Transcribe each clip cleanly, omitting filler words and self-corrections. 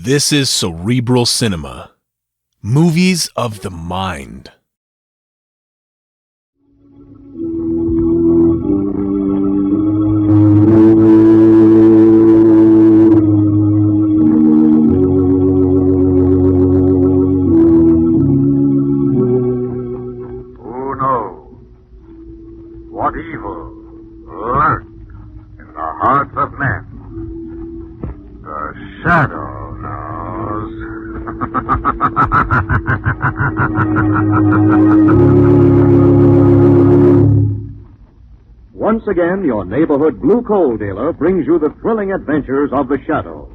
This is Cerebral Cinema. Movies of the mind. Who knows what evil lurks in the hearts of men? The shadow knows. Once again, your neighborhood blue coal dealer brings you the thrilling adventures of the Shadow,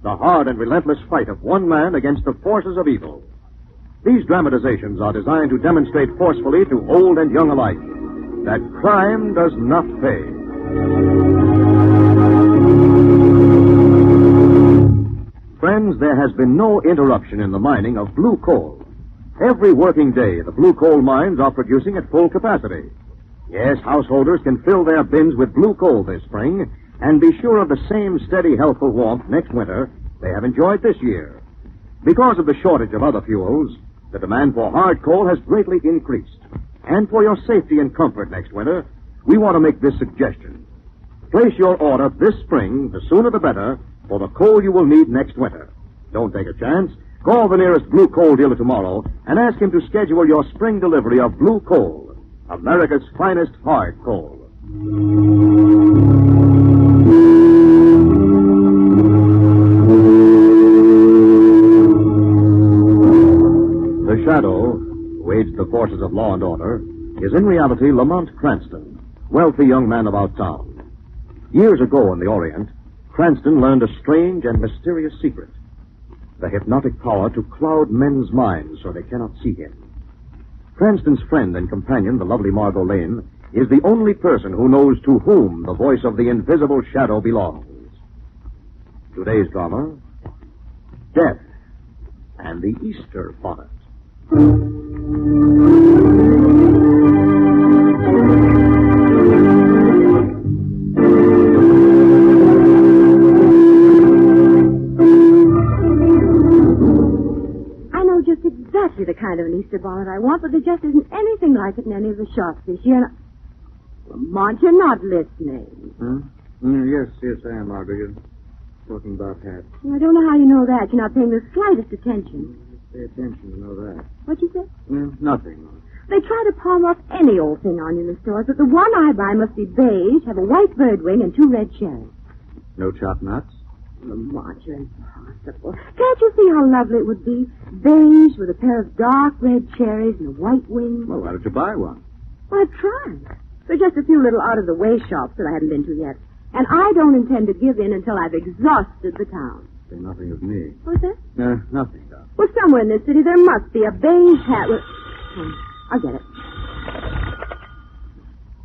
the hard and relentless fight of one man against the forces of evil. These dramatizations are designed to demonstrate forcefully to old and young alike that crime does not pay. Friends, there has been no interruption in the mining of blue coal. Every working day, the blue coal mines are producing at full capacity. Yes, householders can fill their bins with blue coal this spring and be sure of the same steady, healthful warmth next winter they have enjoyed this year. Because of the shortage of other fuels, the demand for hard coal has greatly increased. And for your safety and comfort next winter, we want to make this suggestion. Place your order this spring, the sooner the better, for the coal you will need next winter. Don't take a chance. Call the nearest blue coal dealer tomorrow and ask him to schedule your spring delivery of blue coal, America's finest hard coal. The Shadow, who aids the forces of law and order, is in reality Lamont Cranston, wealthy young man about town. Years ago in the Orient, Cranston learned a strange and mysterious secret: the hypnotic power to cloud men's minds so they cannot see him. Cranston's friend and companion, the lovely Margot Lane, is the only person who knows to whom the voice of the invisible Shadow belongs. Today's drama, Death and the Easter Bonnet. Exactly the kind of an Easter bonnet I want, but there just isn't anything like it in any of the shops this year. Lamont, you're not listening. Huh? Yes, I am, Margaret. You're talking about hats. I don't know how you know that. You're not paying the slightest attention. Pay attention to know that. What'd you say? Nothing. They try to palm off any old thing on you in the stores, but the one I buy must be beige, have a white bird wing, and 2 red cherries. No chopped nuts? Lamont, you're impossible. Can't you see how lovely it would be? Beige with a pair of dark red cherries and a white wing. Well, why don't you buy one? Well, I've tried. There are just a few little out-of-the-way shops that I haven't been to yet. And I don't intend to give in until I've exhausted the town. Say nothing of me. What's that? Nothing, Doc. Well, somewhere in this city there must be a beige hat with... I'll get it.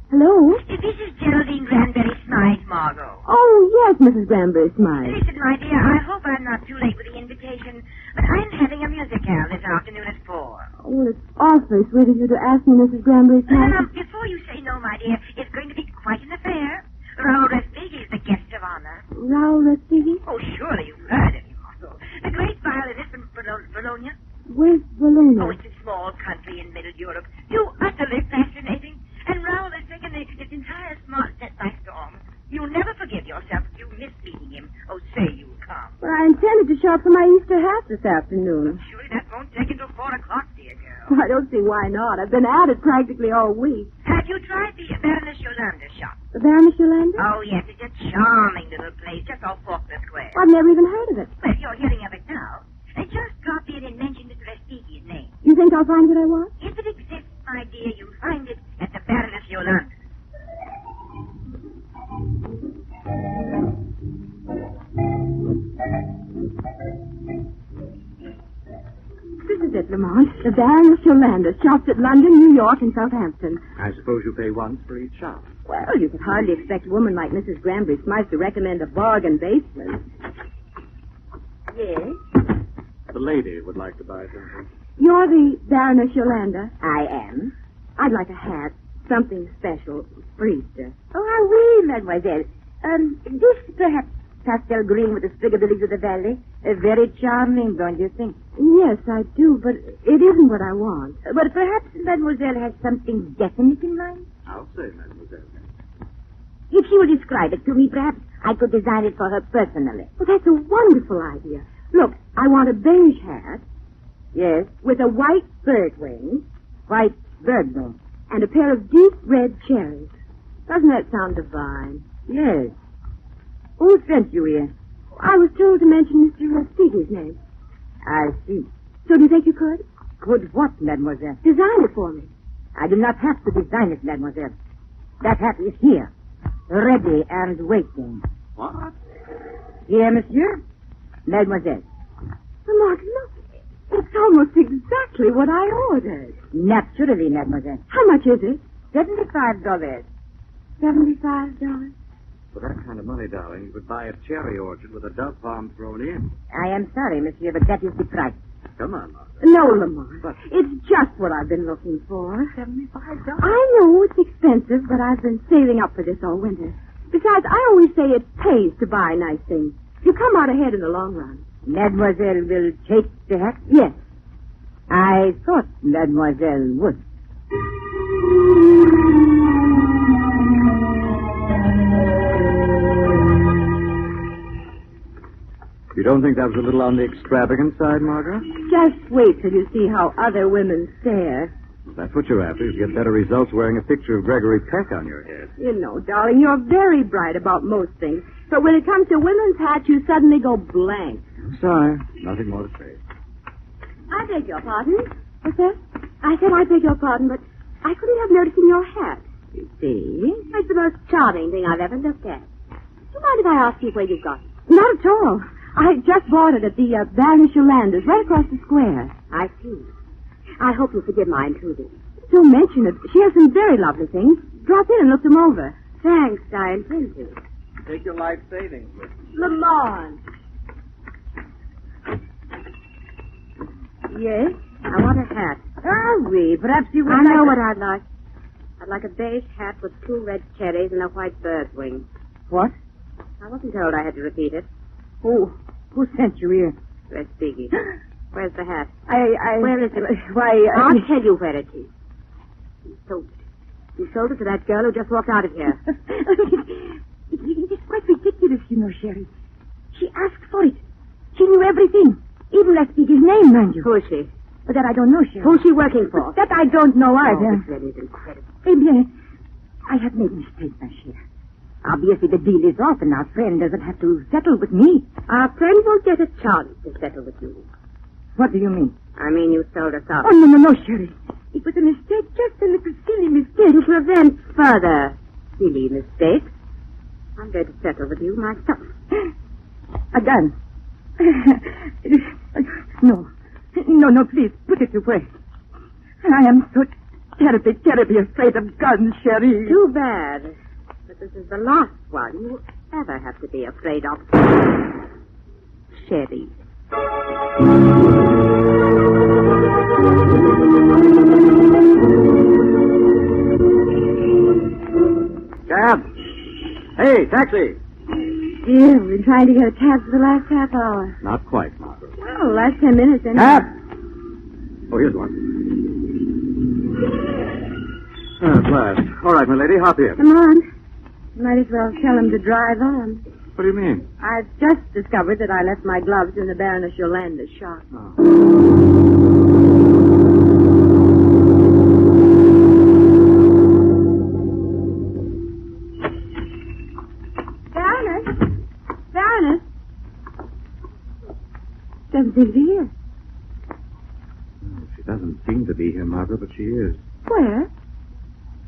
Hello? This is Geraldine Granberry Smythe, Margot. Oh, yes, Mrs. Granberry Smythe. Listen, my dear, I hope I'm not too late with the invitation, but I'm having a musicale this afternoon at 4. Oh, well, it's awfully sweet of you to ask me, Mrs. Granberry Smythe. Before you say no, my dear, it's going to be quite an affair. Raoul Respighi is the guest of honor. Raoul Respighi? Oh, surely you've heard of him, Margot. The great violinist from Bologna. Where's Bologna? Oh, it's a small country in Middle Europe. You utterly fascinating. And Raoul has taken his entire smart set by storm. You'll never forgive yourself if you miss meeting him. Oh, say you'll come. Well, I intended to shop for my Easter hat this afternoon. Surely that won't take until 4 o'clock, dear girl. I don't see why not. I've been at it practically all week. Have you tried the Baroness Yolanda shop? The Baroness Yolanda? Oh, yes, it's a charming little place just off Faulkner Square. I've never even heard of it. Well, you're hearing of it now. They just dropped in and mentioned Mr. Respighi's name. You think I'll find what I want? If it exists, my dear, you'll find it at the Baroness Yolanda. This is it, Lamont. The Baroness Yolanda, shops at London, New York, and Southampton. I suppose you pay once for each shop. Well, you could hardly expect a woman like Mrs. Granberry Smythe to recommend a bargain basement. Yes? The lady would like to buy something. You're the Baroness Yolanda? I am. I'd like a hat. Something special for Easter. Oh, oui, mademoiselle. This perhaps pastel green with the sprig of the lilies of the valley? Very charming, don't you think? Yes, I do, but it isn't what I want. But perhaps Mademoiselle has something definite in mind? I'll say, mademoiselle. If she will describe it to me, perhaps I could design it for her personally. Well, that's a wonderful idea. Look, I want a beige hat. Yes? With a white bird wing. White bird wing. And a pair of deep red cherries. Doesn't that sound divine? Yes. Who sent you here? I was told to mention Mr. Rastigi's name. I see. So do you think you could? Could what, mademoiselle? Design it for me. I do not have to design it, mademoiselle. That hat is here, ready and waiting. What? Here, monsieur. Mademoiselle. Lamont, look. It's almost exactly what I ordered. Naturally, mademoiselle. How much is it? $75. $75. For that kind of money, darling, you could buy a cherry orchard with a dove palm thrown in. I am sorry, monsieur, but that is the price. Come on, Margaret. No, Lamont. But- It's just what I've been looking for. $75? I know it's expensive, but I've been saving up for this all winter. Besides, I always say it pays to buy nice things. You come out ahead in the long run. Mademoiselle will take the hat? Yes. I thought mademoiselle would. You don't think that was a little on the extravagant side, Margaret? Just wait till you see how other women stare. That's what you're after. You get better results wearing a picture of Gregory Peck on your head. You know, darling, you're very bright about most things. But when it comes to women's hats, you suddenly go blank. I'm sorry. Nothing more to say. I beg your pardon. What's that? I said I beg your pardon, but I couldn't help noticing your hat. You see? It's the most charming thing I've ever looked at. Do you mind if I ask you where you got it? Not at all. I just bought it at the Baroness Yolanda's, right across the square. I see. I hope you'll forgive my intruding. Don't mention it. She has some very lovely things. Drop in and look them over. Thanks, I intend to. Take your life savings with you. Lamont. Yes? I want a hat. Oh, oui. Perhaps you would I like know a- what I'd like. I'd like a beige hat with 2 red cherries and a white bird wing. What? I wasn't told I had to repeat it. Who sent you here? Respighi. Where's the hat? I... Where is it? Why, I'll tell you where it is. You sold it. You sold it to that girl who just walked out of here. It's quite ridiculous, you know, Sherry. She asked for it. She knew everything. Even Respighi's name, mind you. Who is she? But that I don't know, Sherry. Who's she working for? That I don't know Oh, either. this really is incredible. Eh bien, I have made a mistake, ma chère. Obviously, the deal is off, and our friend doesn't have to settle with me. Our friend won't get a chance to settle with you. What do you mean? I mean, you sold us out. Oh, no, Sherry. It was a mistake, just a little silly mistake. To prevent further silly mistakes, I'm going to settle with you myself. A gun. No, please, put it away. I am so terribly afraid of guns, Sherry. Too bad. But this is the last one you ever have to be afraid of. Sherry. Cab! Hey, taxi! Dear, we've been trying to get a cab for the last half hour. Not quite, Margaret. Well, last 10 minutes, then. Cab! Oh, here's one. At last. All right, my lady, hop in. Come on. Might as well tell him to drive on. What do you mean? I've just discovered that I left my gloves in the Baroness Yolanda's shop. Baroness? Doesn't seem to be here. She doesn't seem to be here, Margaret, but she is. Where?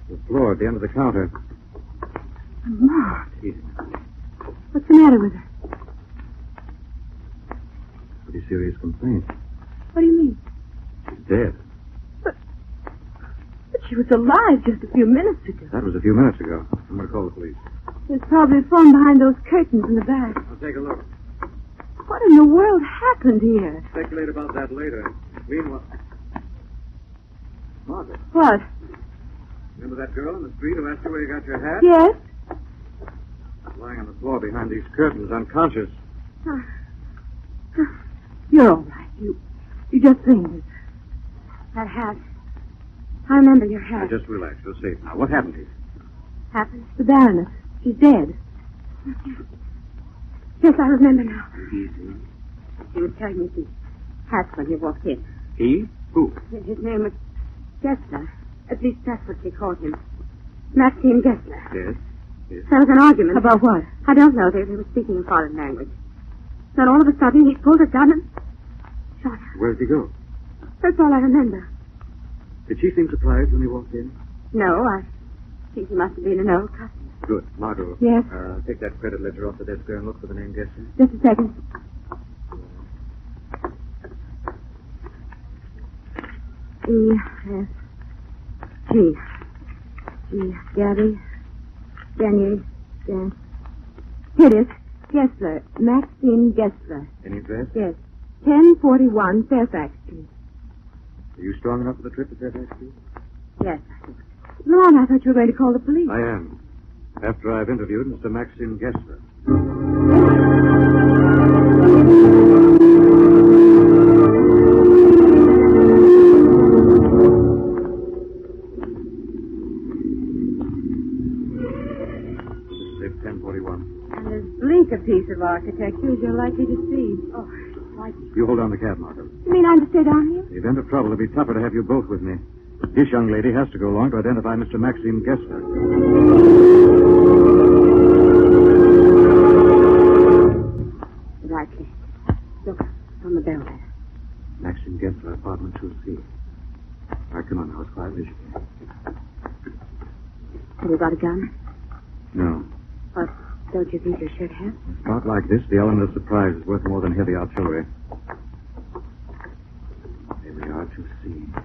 The floor at the end of the counter. Lamont. Easy. What's the matter with her? Pretty serious complaint. What do you mean? She's dead. But she was alive just a few minutes ago. That was a few minutes ago. I'm going to call the police. There's probably a phone behind those curtains in the back. I'll take a look. What in the world happened here? Speculate about that later. Meanwhile... Margaret, What? remember that girl in the street who asked you where you got your hat? Yes? lying on the floor behind these curtains, unconscious. You're all right. You just fainted. That hat. I remember your hat. Now, just relax. You're safe now. What happened to you? Happened? The Baroness. She's dead. Yes, I remember now. Easy. He was carrying me the hat when he walked in. He? Who? His name was Gessler. At least that's what they called him. Maxime Gessler. Yes. There was an argument. About what? I don't know. They were speaking in foreign language. Then all of a sudden he pulled a gun and shot her. Where did he go? That's all I remember. Did she seem surprised when he walked in? No, I think he must have been an old customer. Good. Margot. Yes? Take that credit ledger off the desk there and look for the name Gessler. Just a second. E-S-G. Gabby. Daniel. Here it is. Gessler. Maxine Gessler. Any address? Yes. 1041 Fairfax Street. Are you strong enough for the trip to Fairfax Street? Yes, I think. Lord, I thought you were going to call the police. I am. After I've interviewed Mr. Maxime Gessler. This is 1041. And as bleak a piece of architecture as you're likely to see. Oh, like... You hold on the cab, Margot. You mean I'm to stay down here? In the event of trouble, it'll be tougher to have you both with me. This young lady has to go along to identify Mr. Maxime Gessler. Right. Look, on the bell there. Maxime Gessler, apartment 2C. All right, come on now, as quietly as you can. Have you got a gun? No. Or don't you think you should have? In a spot like this, the element of surprise is worth more than heavy artillery. Here we are, 2C.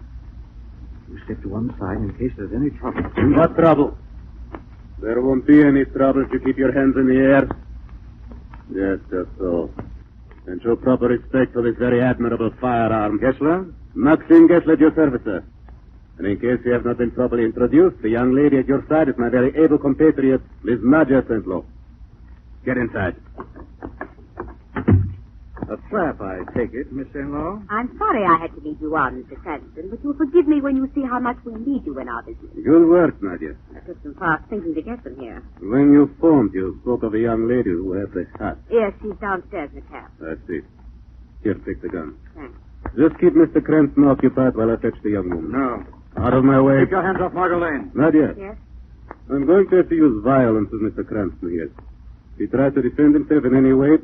You step to one side in case there's any trouble. What trouble? There won't be any trouble if you keep your hands in the air. Yes, just so. And show proper respect for this very admirable firearm. Gessler? Maxime Gessler at your service, sir. And in case you have not been properly introduced, the young lady at your side is my very able compatriot, Miss Nadja Sentlow. Get inside. A trap, I take it, Miss In-law? I'm sorry I had to lead you on, Mr. Cranston, but you'll forgive me when you see how much we need you in our business. Good work, Nadja. I took some fast thinking to get them here. When you phoned, you spoke of a young lady who had the hat. Yes, she's downstairs in the cab. I see. Here, take the gun. Thanks. Just keep Mr. Cranston occupied while I fetch the young woman. No. Out of my way. Keep your hands off Margot Lane. Nadia, Yes? I'm going to have to use violence with Mr. Cranston here. If he tries to defend himself in any way,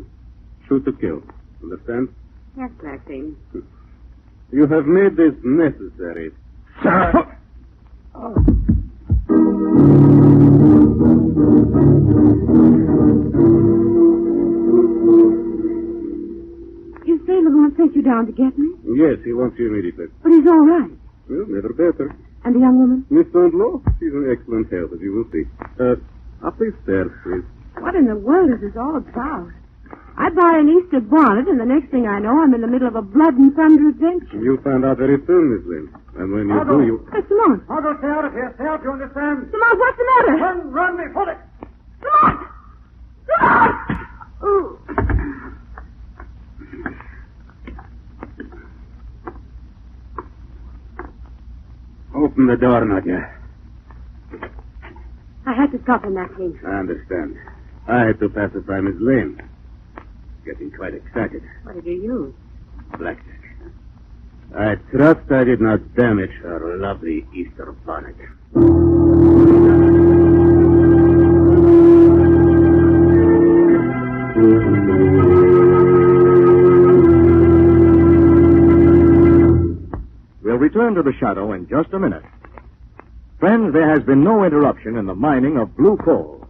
shoot to kill. Understand? Yes, Maxine. You have made this necessary. Sir! You say Lamont sent you down to get me? Yes, he wants you immediately. But he's all right. Well, never better. And the young woman? Miss Sandlow, she's in excellent health, as you will see. Up these stairs, please. What in the world is this all about? I buy an Easter bonnet, and the next thing I know, I'm in the middle of a blood and thunder adventure. You'll find out very soon, Miss Lynn. And when you do, you... Hey, Lamont. Margot, stay out of here. Stay out, you understand? Lamont, what's the matter? Run before it. Lamont! Lamont! Ooh. Open the door, Nadia. I had to stop him, Maxine. I understand. I had to pacify Miss Lane. Getting quite excited. What did you use? Blackjack. I trust I did not damage her lovely Easter bonnet. We'll return to the shadow in just a minute. Friends, there has been no interruption in the mining of blue coal.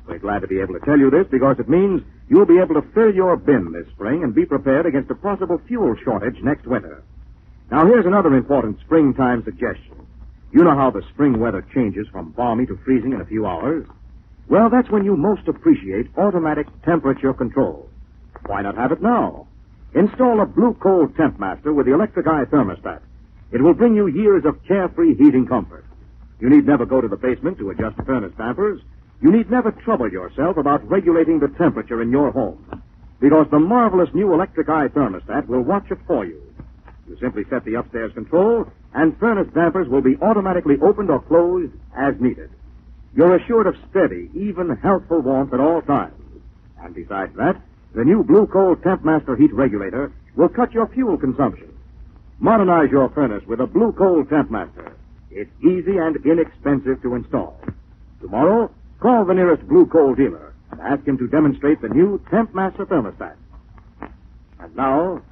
We're glad to be able to tell you this because it means you'll be able to fill your bin this spring and be prepared against a possible fuel shortage next winter. Now, here's another important springtime suggestion. You know how the spring weather changes from balmy to freezing in a few hours? Well, that's when you most appreciate automatic temperature control. Why not have it now? Install a Blue Coal Temp Master with the electric eye thermostat. It will bring you years of carefree heating comfort. You need never go to the basement to adjust furnace dampers. you need never trouble yourself about regulating the temperature in your home, because the marvelous new electric eye thermostat will watch it for you. You simply set the upstairs control, and furnace dampers will be automatically opened or closed as needed. You're assured of steady, even, healthful warmth at all times. And besides that, the new Blue Coal Temp Master Heat Regulator will cut your fuel consumption. Modernize your furnace with a Blue Coal Temp Master. It's easy and inexpensive to install. Tomorrow, call the nearest Blue Coal dealer and ask him to demonstrate the new Temp Master thermostat. And now,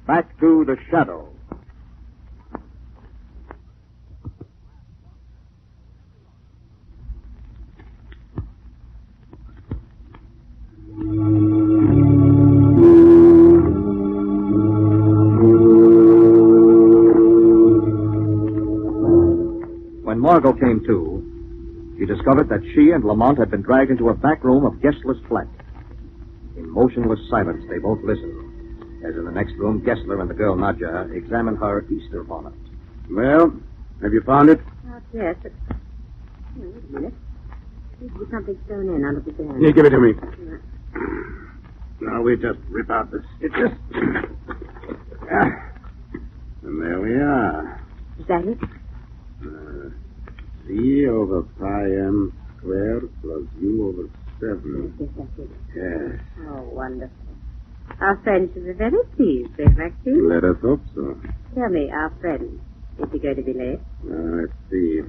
back to the Shadow. When Margot came to, she discovered that she and Lamont had been dragged into a back room of Gessler's flat. In motionless silence, they both listened, as in the next room, Gessler and the girl Nadja examined her Easter bonnet. Well, have you found it? Not yet, but... Wait a minute. Seems to be something thrown in under the bed. Here, give it to me. Yeah. Now we just rip out the stitches. And there we are. Is that it? C over pi m squared plus u over 7. Yes, that's it. Yes. Oh, wonderful. Our friend should be very pleased, eh, Maxine? Let us hope so. Tell me, our friend, is he going to be late? Let's see.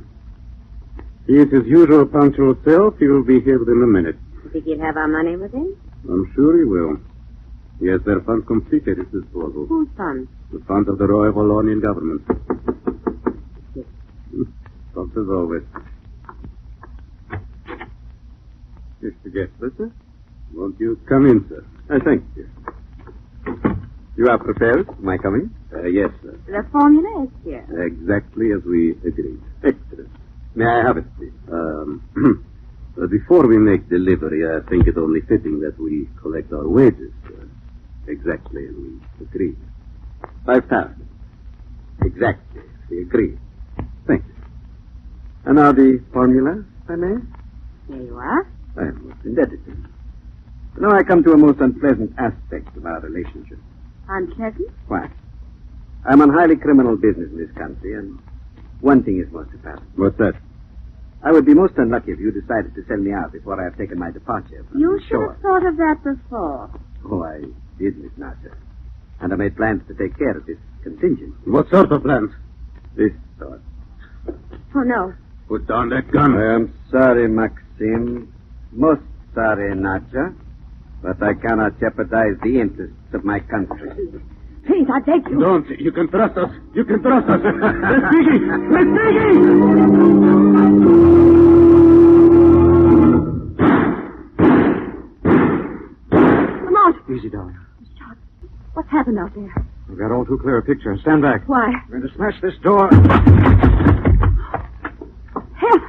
He is his usual punctual self. He will be here within a minute. You think he'll have our money with him? I'm sure he will. He has their funds completely at his disposal. Whose funds? The funds of the Royal Bolognian government. Talks as always. Mr. Gessler, sir? Won't you come in, sir? Thank you. You are prepared? Am I coming? Yes, sir. The formula is here. Exactly as we agreed. Excellent. May I have it, please? Before we make delivery, I think it only fitting that we collect our wages. Exactly as we agreed. 5,000. Exactly. We agree. Thank you. And now the formula, if I may? There you are. I am most indebted to you. Now I come to a most unpleasant aspect of our relationship. Unpleasant? Why? I'm on highly criminal business in this country, and one thing is most apparent. What's that? I would be most unlucky if you decided to sell me out before I have taken my departure. from You the should shore. have thought of that before. Oh, I did, Miss Nasser. And I made plans to take care of this contingent. What sort of plans? This sort. Oh, no. Put down that gun. I am sorry, Maxim. Most sorry, Nadja. But I cannot jeopardize the interests of my country. Please, I beg you. Don't. You can trust us. You can trust us. Respighi! Respighi! Lamont. Easy, darling. Shot. What's happened out there? We've got all too clear a picture. Stand back. Why? We're going to smash this door. Help!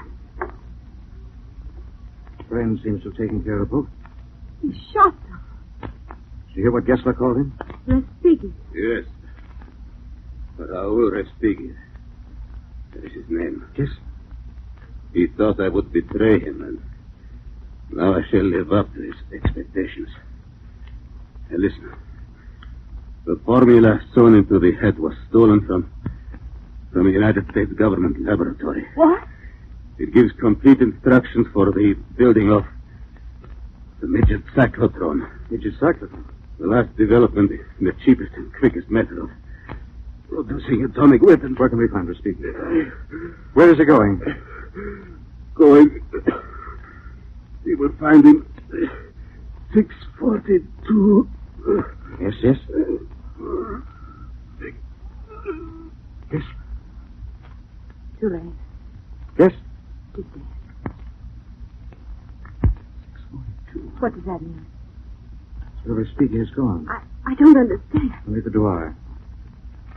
Friend seems to have taken care of both. He shot them. Did you hear what Gessler called him? Let's speak it. Yes. Raoul Respighi. That is his name. Yes. He thought I would betray him, and now I shall live up to his expectations. Now listen. The formula sewn into the head was stolen from a United States government laboratory. What? It gives complete instructions for the building of the midget cyclotron. Midget cyclotron? The last development in the cheapest and quickest method of producing atomic weapons. Where can we find Respighi? Where is he going? Going. You will find him 642. Yes, yes. Yes. Too late. Yes. He's dead. What does that mean? So Respighi is gone. I don't understand. Neither do I.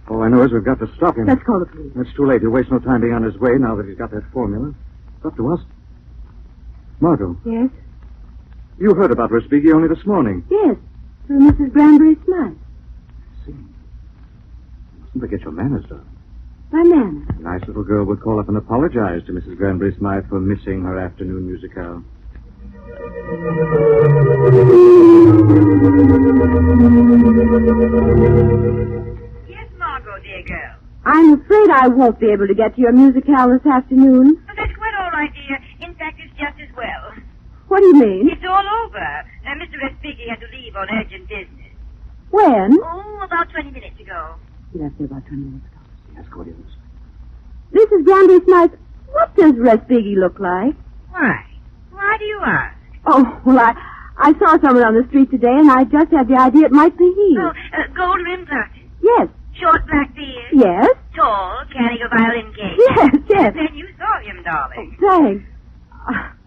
All I know is we've got to stop him. Let's call the police. That's too late. He'll waste no time being on his way now that he's got that formula. It's up to us. Margot, Yes? you heard about Respighi only this morning. Yes. Through Mrs. Granbury Smythe. See. Mustn't forget your manners, darling. My man. A nice little girl would call up and apologize to Mrs. Granbury Smythe for missing her afternoon musicale. Yes, Margot, dear girl. I'm afraid I won't be able to get to your musicale this afternoon. Oh, that's quite all right, dear. In fact, it's just as well. What do you mean? It's all over. Mr. Respighi had to leave on urgent business. When? Oh, about 20 minutes ago. He left here about 20 minutes ago. Yes, go ahead. This is Brandy Smythe. What does Respighi look like? Why? Why do you ask? Oh, well, I saw someone on the street today, and I just had the idea it might be he. Oh, gold-rimmed glasses. Yes. Short black beard. Yes? Tall, carrying a violin case. Yes. Then you saw him, darling. Thanks.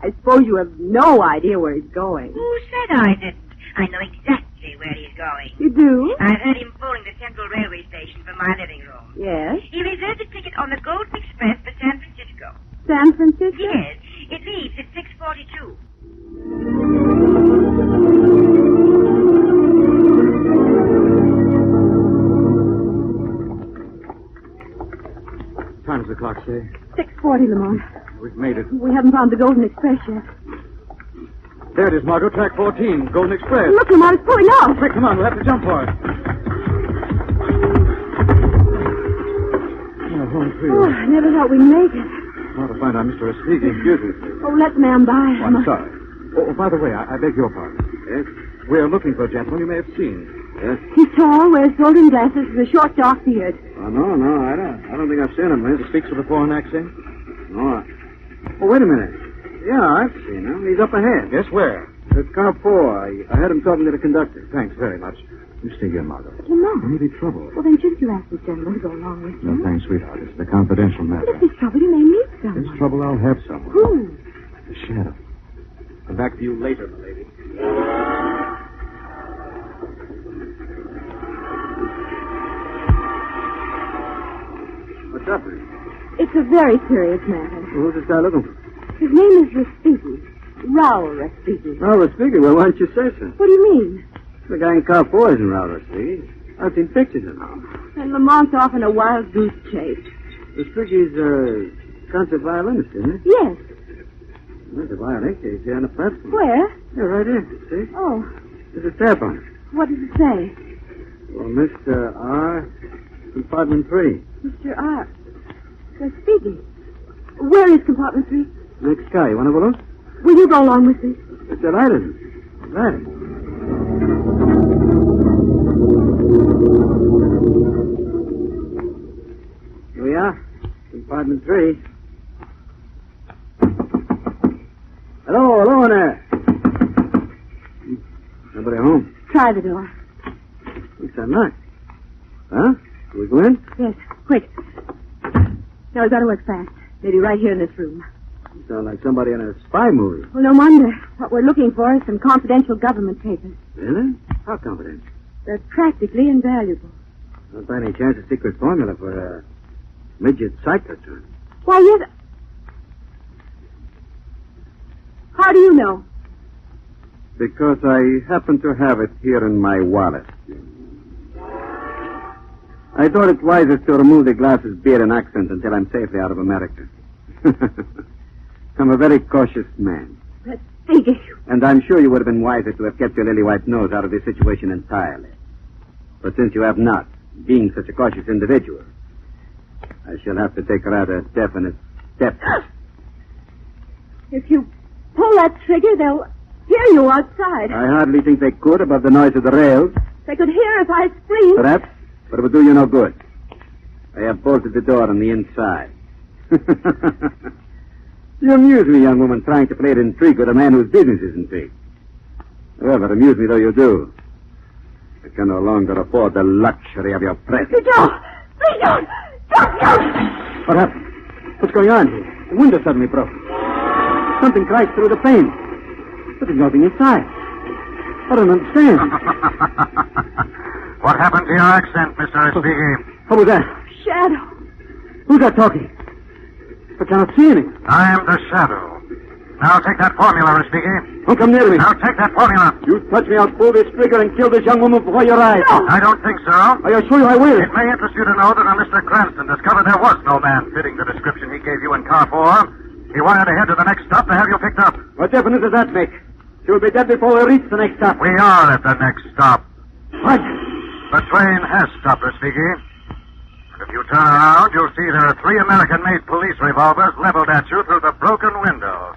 I suppose you have no idea where he's going. Who said I didn't? I know exactly where he's going. You do? I've heard him phoning the Central Railway Station for my living room. Yes. He reserved a ticket on the Golden Express for San Francisco. San Francisco? Yes. It leaves at 6:42. What time does the clock say? 6:40, Lamont. We've made it. We haven't found the Golden Express yet. There it is, Margot. Track 14, Golden Express. Look, Lamont, it's pulling off. Quick, come on. We'll have to jump for it. Oh, home free. Oh, I never thought we'd make it. Well, to find out Mr. Respighi. Excuse me. Oh, let the man by. Oh, I'm sorry. Oh, by the way, I beg your pardon. Yes? We're looking for a gentleman you may have seen. Yes? He's tall, wears golden glasses, with a short, dark beard. Oh, no, I don't think I've seen him, miss. Speaks with a foreign accent? No. Oh, wait a minute. Yeah, I've seen him. He's up ahead. Yes, where? At car 4. I heard him talking to the conductor. Thanks very much. You stay here, Margot. Lamont. There may be trouble. Well, then shouldn't you ask this gentleman to go along with you? No, thanks, sweetheart. It's a confidential But matter. if there's trouble, you may meet someone. There's trouble, I'll have someone. Who? The shadow. Come back to you later, my lady. What's up, miss? It's a very serious matter. Who's this guy looking for? His name is Respighi. Raoul Respighi. Oh, Respighi. Well, why don't you say so? What do you mean? The guy in car 4 isn't Raoul Respighi. I've seen pictures of him. And Lamont's off in a wild goose chase. Respighi's a concert violinist, isn't he? Yes. There's a violin case here on the platform. Where? Yeah, right here. See? Oh, There's a stamp on it. what does it say? Well, Mr. R. Compartment 3. Mr. R. Respighi. Where is compartment 3? Next guy. You want to go look? Will you go along with me? It's the light, isn't it? Right. Here we are. Compartment 3. Hello in there. Nobody home. Try the door. Looks unlocked. Huh? Can we go in? Yes, quick. Now, we've got to work fast. Maybe right here in this room. You sound like somebody in a spy movie. Well, no wonder. What we're looking for is some confidential government papers. Really? How confidential? They're practically invaluable. Not by any chance a secret formula for a midget cyclotron. Why, yes. How do you know? Because I happen to have it here in my wallet. I thought it wisest to remove the glasses, beard, and accent until I'm safely out of America. I'm a very cautious man. Respighi. And I'm sure you would have been wiser to have kept your lily white nose out of this situation entirely. But since you have not, being such a cautious individual, I shall have to take rather definite steps. If you pull that trigger, they'll hear you outside. I hardly think they could above the noise of the rails. They could hear if I screamed. Perhaps, but it would do you no good. I have bolted the door on the inside. You amuse me, young woman, trying to play at intrigue with a man whose business is intrigue. However, amuse me though you do, I can no longer afford the luxury of your presence. Please don't! Please don't! Don't! What happened? What's going on here? The window suddenly broke. Something crashed through the pane. But there's nothing inside. I don't understand. What happened to your accent, Mr. Respighi? What was that? Shadow. Who's that talking? I cannot see anything. I am the Shadow. Now take that formula, Respighi. Don't come near me. Now take that formula. You touch me, I'll pull this trigger and kill this young woman before your eyes. No. I don't think so. I assure you I will. It may interest you to know that when Mr. Cranston discovered there was no man fitting the description he gave you in car 4, he wired ahead to the next stop to have you picked up. What difference does that make? She'll be dead before we reach the next stop. We are at the next stop. What? The train has stopped, Respighi. And if you turn around, you'll see there are 3 American-made police revolvers leveled at you through the broken window.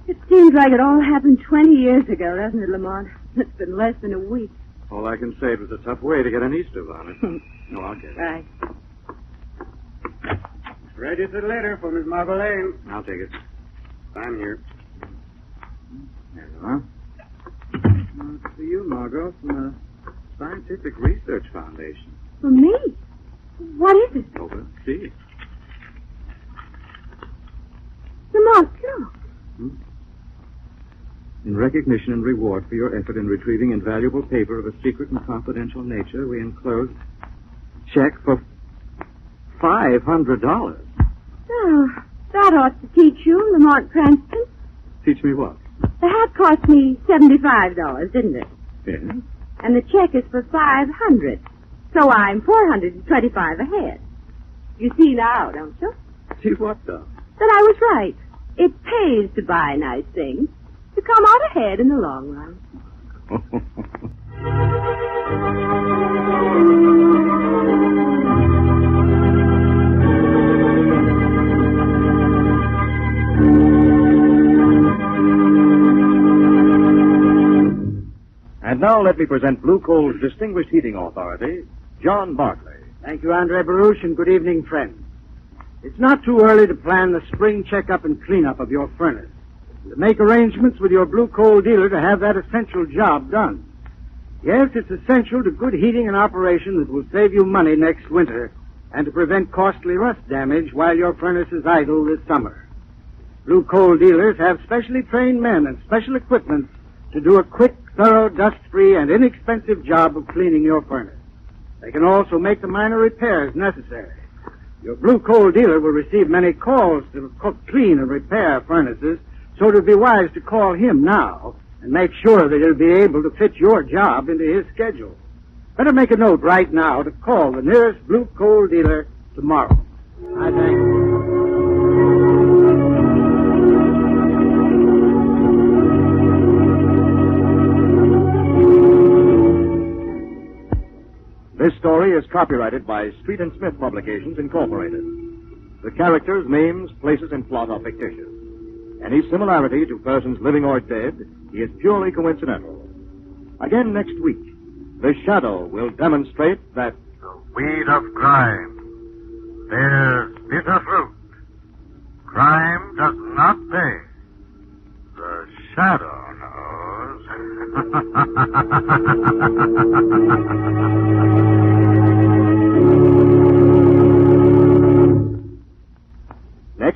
It seems like it all happened 20 years ago, doesn't it, Lamont? It's been less than a week. All I can say, it was a tough way to get an Easter bonnet. No, I'll get it. Right. Registered letter for Miss Margot Lane. I'll take it. I'm here. There you are. It's for you, Margot, from the Scientific Research Foundation. For me? What is it? Over. See. Lamont, look. In recognition and reward for your effort in retrieving invaluable paper of a secret and confidential nature, we enclose check for $500. Oh, that ought to teach you, Lamont Cranston. Teach me what? The hat cost me $75, didn't it? Yes. And the check is for $500. So I'm $425 ahead. You see now, don't you? See what, though? That I was right. It pays to buy nice things, to come out ahead in the long run. And now let me present Blue Coal's distinguished heating authority, John Bartley. Thank you, Andre Baruch, and good evening, friends. It's not too early to plan the spring checkup and cleanup of your furnace, and to make arrangements with your Blue Coal dealer to have that essential job done. Yes, it's essential to good heating and operation that will save you money next winter and to prevent costly rust damage while your furnace is idle this summer. Blue Coal dealers have specially trained men and special equipment to do a quick, thorough, dust-free, and inexpensive job of cleaning your furnace. They can also make the minor repairs necessary. Your Blue Coal dealer will receive many calls to clean and repair furnaces, so it would be wise to call him now and make sure that he'll be able to fit your job into his schedule. Better make a note right now to call the nearest Blue Coal dealer tomorrow. I thank you. This story is copyrighted by Street and Smith Publications, Incorporated. The characters, names, places, and plot are fictitious. Any similarity to persons living or dead is purely coincidental. Again next week, The Shadow will demonstrate that The weed of crime bears bitter fruit. Crime does not pay. The shadow knows.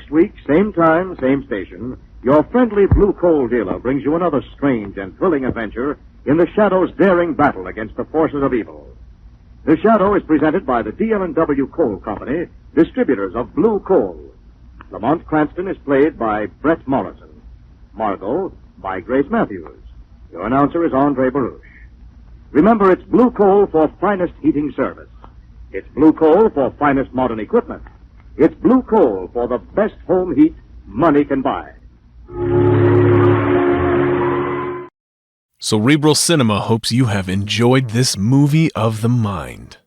next week, same time, same station, your friendly Blue Coal dealer brings you another strange and thrilling adventure in The Shadow's daring battle against the forces of evil. The Shadow is presented by the D&W Coal Company, distributors of Blue Coal. Lamont Cranston is played by Brett Morrison. Margot by Grace Matthews. Your announcer is Andre Baruch. Remember, it's Blue Coal for finest heating service. It's Blue Coal for finest modern equipment. It's Blue Coal for the best home heat money can buy. Cerebral Cinema hopes you have enjoyed this movie of the mind.